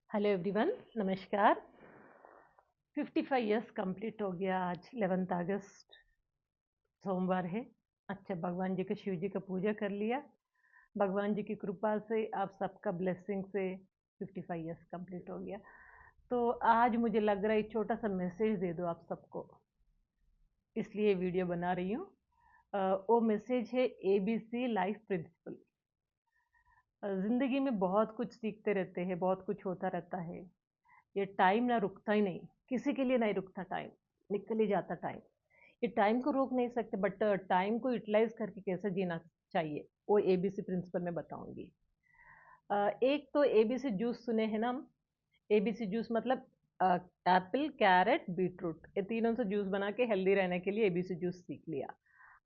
Hello everyone, नमस्कार। 55 years complete हो गया। आज 11 अगस्त सोमवार है। अच्छा, भगवान जी का, शिव जी का पूजा कर लिया। भगवान जी की कृपा से, आप सबका ब्लेसिंग से 55 इयर्स कंप्लीट हो गया। तो आज मुझे लग रहा है एक छोटा सा मैसेज दे दो आप सबको, इसलिए वीडियो बना रही हूँ। वो मैसेज है ABC लाइफ प्रिंसिपल। जिंदगी में बहुत कुछ सीखते रहते हैं, बहुत कुछ होता रहता है। ये टाइम ना रुकता ही नहीं, किसी के लिए नहीं रुकता। टाइम निकल ही जाता। टाइम, ये टाइम को रोक नहीं सकते, बट टाइम को यूटिलाइज करके कैसे जीना चाहिए वो ABC प्रिंसिपल में बताऊंगी। एक तो ABC जूस सुने हैं ना हम। ABC जूस मतलब एप्पल, कैरेट, बीटरूट, ये तीनों से जूस बना के हेल्दी रहने के लिए ABC जूस सीख लिया।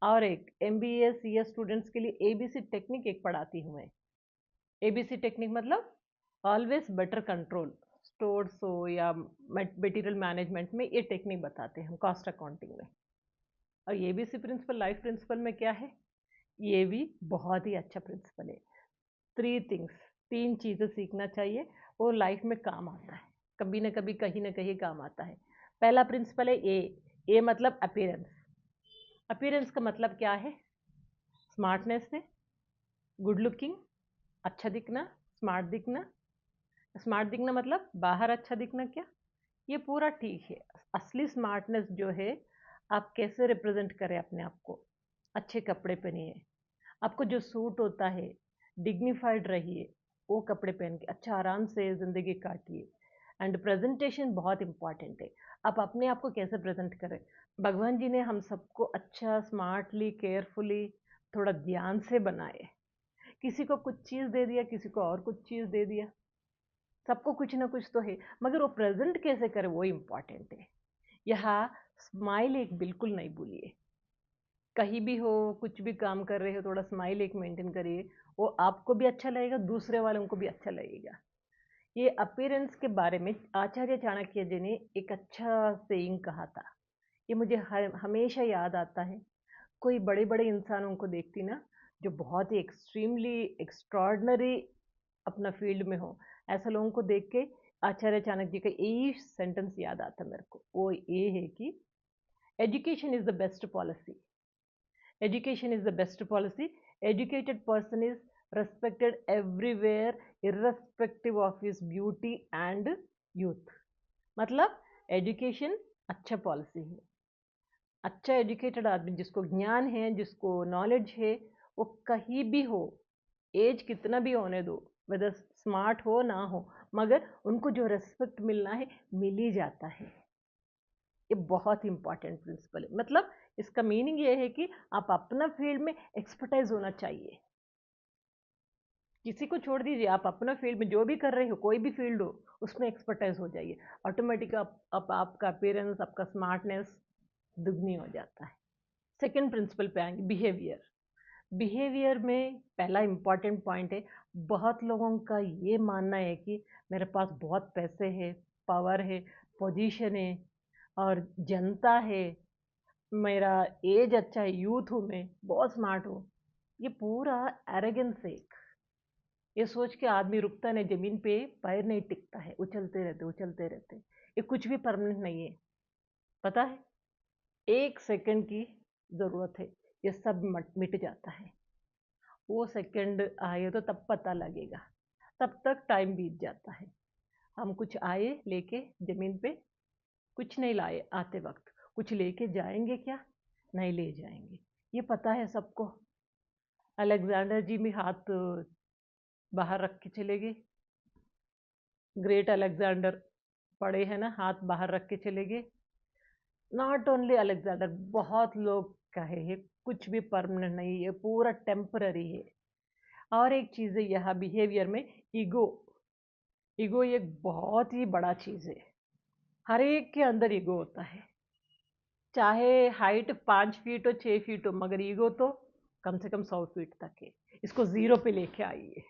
और एक MBA CS स्टूडेंट्स के लिए ABC टेक्निक एक पढ़ाती हूँ मैं। ABC टेक्निक मतलब ऑलवेज बेटर कंट्रोल, स्टोर्स हो या मटेरियल मैनेजमेंट में, ये टेक्निक बताते हैं हम कॉस्ट अकाउंटिंग में। और ABC प्रिंसिपल लाइफ प्रिंसिपल में क्या है, ये भी बहुत ही अच्छा प्रिंसिपल है। 3 थिंग्स, 3 चीज़ें सीखना चाहिए, वो लाइफ में काम आता है, कभी ना कभी कहीं ना कहीं काम आता है। पहला प्रिंसिपल है ए मतलब अपीयरेंस। अपीयरेंस का मतलब क्या है? स्मार्टनेस है, गुड लुकिंग, अच्छा दिखना, स्मार्ट दिखना। स्मार्ट दिखना मतलब बाहर अच्छा दिखना क्या, ये पूरा ठीक है। असली स्मार्टनेस जो है, आप कैसे रिप्रेजेंट करें अपने आप को। अच्छे कपड़े पहनिए, आपको जो सूट होता है, डिग्निफाइड रहिए, वो कपड़े पहन के अच्छा आराम से ज़िंदगी काटिए। एंड प्रेजेंटेशन बहुत इंपॉर्टेंट है। आप अपने आप को कैसे प्रेजेंट करें। भगवान जी ने हम सबको अच्छा, स्मार्टली, केयरफुली, थोड़ा ध्यान से बनाए। किसी को कुछ चीज़ दे दिया, किसी को और कुछ चीज़ दे दिया, सबको कुछ ना कुछ तो है, मगर वो प्रेजेंट कैसे करे वो इम्पॉर्टेंट है। यहाँ स्माइल एक बिल्कुल नहीं भूलिए। कहीं भी हो, कुछ भी काम कर रहे हो, थोड़ा स्माइल एक मेंटेन करिए। वो आपको भी अच्छा लगेगा, दूसरे वालों को भी अच्छा लगेगा। ये अपीयरेंस के बारे में आचार्य चाणक्य जी ने एक अच्छा सेइंग कहा था। ये मुझे हमेशा याद आता है। कोई बड़े बड़े इंसानों को देखती ना, जो बहुत ही एक्सट्रीमली एक्स्ट्रॉर्डनरी अपना फील्ड में हो, ऐसे लोगों को देख के आचार्य चाणक्य जी का यही सेंटेंस याद आता मेरे को। वो ये है कि education is the best policy. Education is the best policy. Educated person is respected everywhere, irrespective of his beauty and youth। मतलब एजुकेशन अच्छा पॉलिसी है। अच्छा एजुकेटेड आदमी, जिसको ज्ञान है, जिसको नॉलेज है, वो कहीं भी हो, एज कितना भी होने दो, वेदर स्मार्ट हो ना हो, मगर उनको जो रेस्पेक्ट मिलना है मिल ही जाता है। ये बहुत इंपॉर्टेंट प्रिंसिपल है। मतलब इसका मीनिंग ये है कि आप अपना फील्ड में एक्सपर्टाइज होना चाहिए। किसी को छोड़ दीजिए, आप अपना फील्ड में जो भी कर रहे हो, कोई भी फील्ड हो, उसमें एक्सपर्टाइज हो जाइए। ऑटोमेटिक आपका अपीयरेंस, आपका स्मार्टनेस दुगनी हो जाता है। सेकेंड प्रिंसिपल पे आएंगे, बिहेवियर। बिहेवियर में पहला इंपॉर्टेंट पॉइंट है, बहुत लोगों का ये मानना है कि मेरे पास बहुत पैसे है, पावर है, पोजीशन है और जनता है, मेरा एज अच्छा है, यूथ हूँ, मैं बहुत स्मार्ट हूँ। ये पूरा एरोगेंस है। ये सोच के आदमी रुकता नहीं, जमीन पे पैर नहीं टिकता है, उछलते रहते उछलते रहते। ये कुछ भी परमानेंट नहीं है, पता है। 1 सेकंड की जरूरत है, ये सब मिट जाता है। वो सेकंड आए तो तब पता लगेगा, तब तक टाइम बीत जाता है। हम कुछ आए लेके जमीन पे, कुछ नहीं लाए आते वक्त, कुछ लेके जाएंगे क्या? नहीं ले जाएंगे, ये पता है सबको। अलेक्जेंडर जी भी हाथ बाहर रख के चले गए। ग्रेट अलेक्जेंडर पड़े हैं ना, हाथ बाहर रख के चले गए। नॉट ओनली अलेक्जेंडर, बहुत लोग कहे हैं कुछ भी परमानेंट नहीं है, पूरा टेम्पररी है। और एक चीज़ है यहाँ बिहेवियर में, ईगो। ईगो एक बहुत ही बड़ा चीज़ है। हर एक के अंदर ईगो होता है, चाहे हाइट 5 फीट हो, 6 फीट हो, मगर ईगो तो कम से कम 100 फीट तक है। इसको जीरो पे लेके आइए,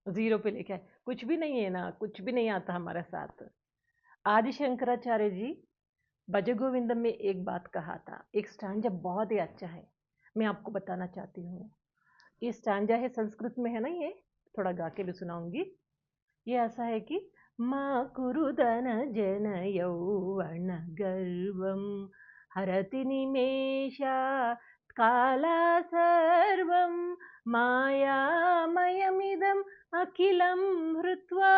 जीरो पे लेके आए। कुछ भी नहीं है ना, कुछ भी नहीं आता हमारे साथ। आदि शंकराचार्य जी भजगोविंदम में एक बात कहा था, एक स्टैंजा बहुत ही अच्छा है, मैं आपको बताना चाहती हूँ। ये स्टैंजा है, संस्कृत में है ना, ये थोड़ा गा के भी सुनाऊंगी। ये ऐसा है कि मा कुरु धनजन यौवन गर्वं हरति निमेषात् काला सर्वं मायामयमिदम् अखिलं हृत्वा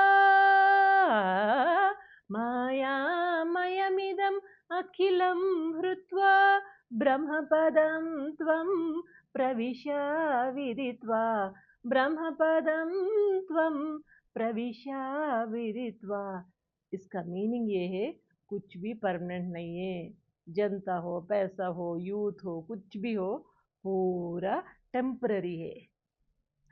मायामयमिदम् अखिलं हृत्वा ब्रह्मपदं त्वं प्रविश विदित्वा ब्रह्मपदं त्वं प्रविशा विदित्वा। इसका मीनिंग ये है कुछ भी परमानेंट नहीं है। जनता हो, पैसा हो, यूथ हो, कुछ भी हो, पूरा टेम्पररी है।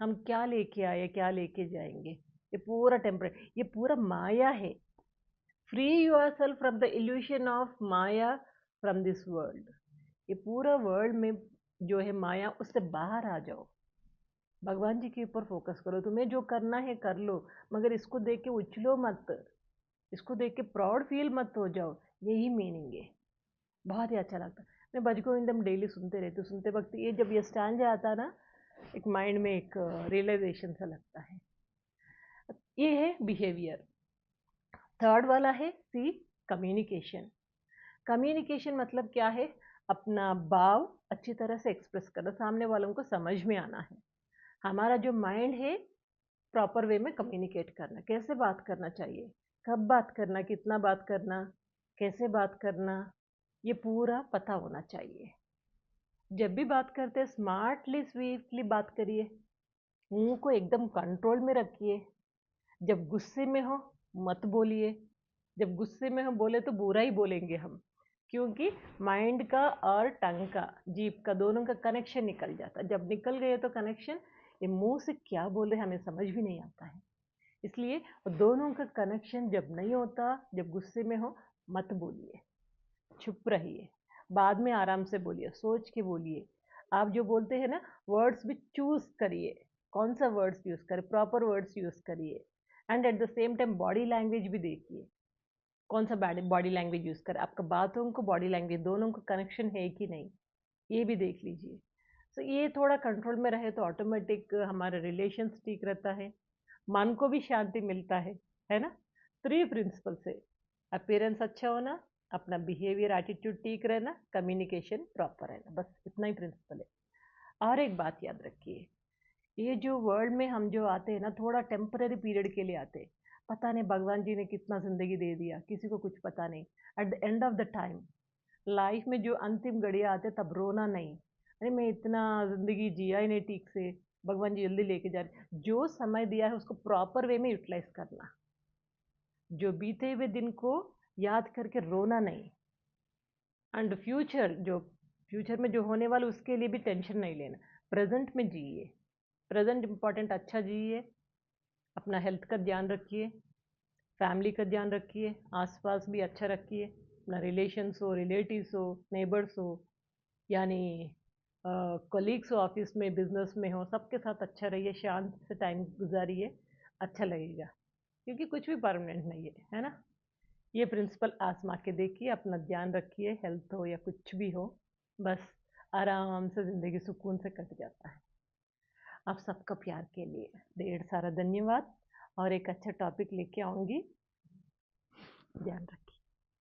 हम क्या लेके आए, क्या लेके जाएंगे, ये पूरा टेम्पररी, ये पूरा माया है। Free your self from the evolution of Maya from this world. ये पूरा वर्ल्ड में जो है माया, उससे बाहर आ जाओ। भगवान जी के ऊपर फोकस करो। तुम्हें जो करना है कर लो, मगर इसको देख के उछलो मत, इसको देख के प्राउड फील मत हो जाओ। यही मीनिंग है। बहुत ही अच्छा लगता है। मैं भज गोविंदम डेली सुनते रहती हूँ। सुनते वक्त ये जब ये स्टैंजा आता ना, एक माइंड में एक रियलाइजेशन सा लगता है। ये है बिहेवियर। थर्ड वाला है सी, कम्युनिकेशन। कम्युनिकेशन मतलब क्या है? अपना भाव अच्छी तरह से एक्सप्रेस करना, सामने वालों को समझ में आना है। हमारा जो माइंड है, प्रॉपर वे में कम्युनिकेट करना। कैसे बात करना चाहिए, कब बात करना, कितना बात करना, कैसे बात करना, ये पूरा पता होना चाहिए। जब भी बात करते हैं स्मार्टली स्वीटली बात करिए। मुंह को एकदम कंट्रोल में रखिए। जब गुस्से में हो मत बोलिए। जब गुस्से में हम बोले तो बुरा ही बोलेंगे हम, क्योंकि माइंड का और टंग का, जीभ का, दोनों का कनेक्शन निकल जाता। जब निकल गए तो कनेक्शन, ये मुंह से क्या बोल रहे हमें समझ भी नहीं आता है। इसलिए दोनों का कनेक्शन जब नहीं होता, जब गुस्से में हो मत बोलिए, चुप रहिए। बाद में आराम से बोलिए, सोच के बोलिए। आप जो बोलते हैं ना, वर्ड्स भी चूज करिए। कौन सा वर्ड्स यूज करें, प्रॉपर वर्ड्स यूज करिए। And at the same time body language भी देखिए, कौन सा बॉडी लैंग्वेज यूज करें। आपका बातों को, बॉडी लैंग्वेज, दोनों का कनेक्शन है कि नहीं, ये भी देख लीजिए। तो ये थोड़ा कंट्रोल में रहे तो ऑटोमेटिक हमारे रिलेशंस ठीक रहता है, मन को भी शांति मिलता है ना। 3 प्रिंसिपल से, अपीयरेंस अच्छा होना, अपना बिहेवियर एटीट्यूड ठीक रहना, कम्युनिकेशन प्रॉपर रहना, बस इतना ही प्रिंसिपल है। और एक बात याद रखिए, ये जो वर्ल्ड में हम जो आते हैं ना, थोड़ा टेम्पररी पीरियड के लिए आते हैं। पता नहीं भगवान जी ने कितना जिंदगी दे दिया, किसी को कुछ पता नहीं। At the end of the time, life में जो अंतिम घड़ियाँ आते तब रोना नहीं, अरे मैं इतना जिंदगी जिया ही नहीं ठीक से, भगवान जी जल्दी लेके जा रहे। जो समय दिया है उसको प्रॉपर वे में यूटिलाइज करना। जो बीते हुए दिन को याद करके रोना नहीं। एंड फ्यूचर, जो फ्यूचर में जो होने वाला उसके लिए भी टेंशन नहीं लेना। प्रेजेंट में जिए, प्रेजेंट इंपॉर्टेंट, अच्छा जिए। अपना हेल्थ का ध्यान रखिए, फैमिली का ध्यान रखिए, आसपास भी अच्छा रखिए। अपना रिलेशंस हो, रिलेटिव्स हो, नेबर्स हो, यानी कलीग्स हो, ऑफिस में, बिजनेस में हो, सबके साथ अच्छा रहिए, शांत से टाइम गुजारिए, अच्छा लगेगा। क्योंकि कुछ भी परमानेंट नहीं है ना। ये प्रिंसिपल आजमा के देखिए, अपना ध्यान रखिए, हेल्थ हो या कुछ भी हो, बस आराम से ज़िंदगी सुकून से कट जाता है। आप सबका प्यार के लिए ढेर सारा धन्यवाद। और एक अच्छा टॉपिक लेके आऊँगी, ध्यान रखिए।